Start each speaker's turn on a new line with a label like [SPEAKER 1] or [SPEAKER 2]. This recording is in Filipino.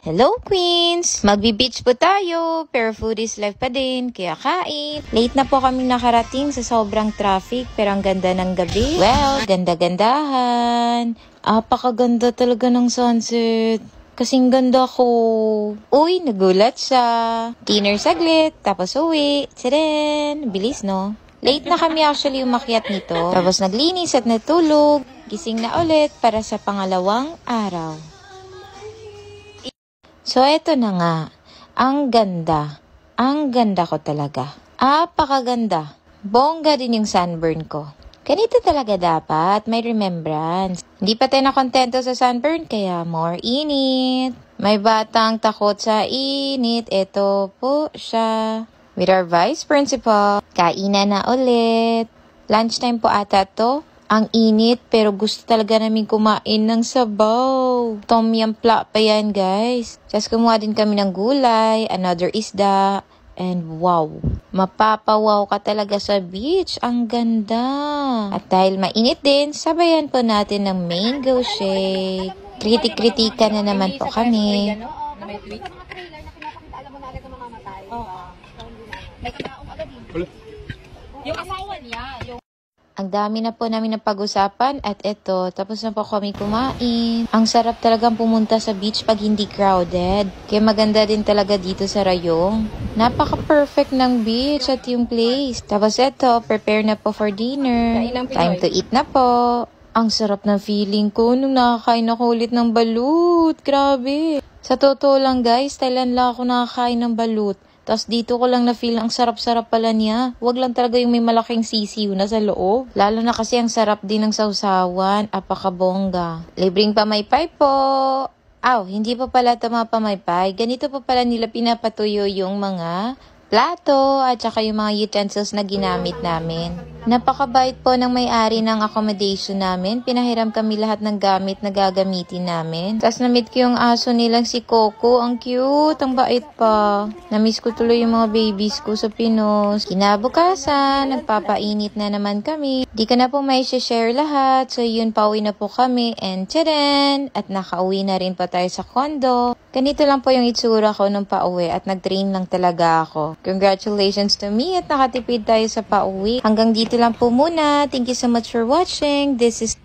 [SPEAKER 1] Hello, Queens! Magbi-beach po tayo, pero food is life pa din, kaya kain. Late na po kami nakarating sa sobrang traffic, pero ang ganda ng gabi. Well, ganda-gandahan. Apakaganda talaga ng sunset. Kasing ganda ko. Uy, nagulat siya. Dinner saglit, tapos uwi. Tadaan! Bilis, no? Late na kami actually umakyat nito. Tapos naglinis at natulog. Gising na ulit para sa pangalawang araw. So, eto na nga. Ang ganda. Ang ganda ko talaga. Apakaganda. Bongga din yung sunburn ko. Ganito talaga dapat. May remembrance. Hindi pa tayo nakontento sa sunburn, kaya more init. May batang takot sa init. Ito po siya. With our vice principal. Kainan na ulit. Lunchtime po ata to. Ang init, pero gusto talaga namin kumain ng sabaw. Tom yum pla pa yan, guys. Tapos kumuha din kami ng gulay, another isda, and wow. Mapapawaw ka talaga sa beach. Ang ganda. At dahil mainit din, sabayan po natin ng mango shake. Kritik-kritika na naman po kami.
[SPEAKER 2] Yung asawa niya, yung
[SPEAKER 1] Ang dami na po namin napag-usapan at eto, tapos na po kami kumain. Ang sarap talagang pumunta sa beach pag hindi crowded. Kaya maganda din talaga dito sa Rayong. Napaka-perfect ng beach at yung place. Tapos eto, prepare na po for dinner. Time to eat na po. Ang sarap ng feeling ko nung nakakain ako ulit ng balut. Grabe. Sa totoo lang guys, Thailand lang ako nakakain ng balut. Tapos dito ko lang na-feel ang sarap-sarap pala niya. Huwag lang talaga yung may malaking sisiw na sa loob. Lalo na kasi ang sarap din ng sausawan. Apakabongga. Libreng pamaypay po. Hindi pa pala ito mga pamaypay. Ganito pa pala nila pinapatuyo yung mga plato at saka yung mga utensils na ginamit namin. Napakabait po ng may-ari ng accommodation namin. Pinahiram kami lahat ng gamit na gagamitin namin. Tapos na-meet ko yung aso nilang si Coco. Ang cute, ang bait pa. Na-miss ko tuloy yung mga babies ko sa Pinos. Kinabukasan, nagpapainit na naman kami. Di ko na po may share lahat. So yun, pauwi na po kami. And tcharan! At nakauwi na rin pa tayo sa condo. Ganito lang po yung itsura ko nung pauwi at nag-train lang talaga ako. Congratulations to me at nakatipid tayo sa pauwi. Hanggang dito lang po muna. Thank you so much for watching. This is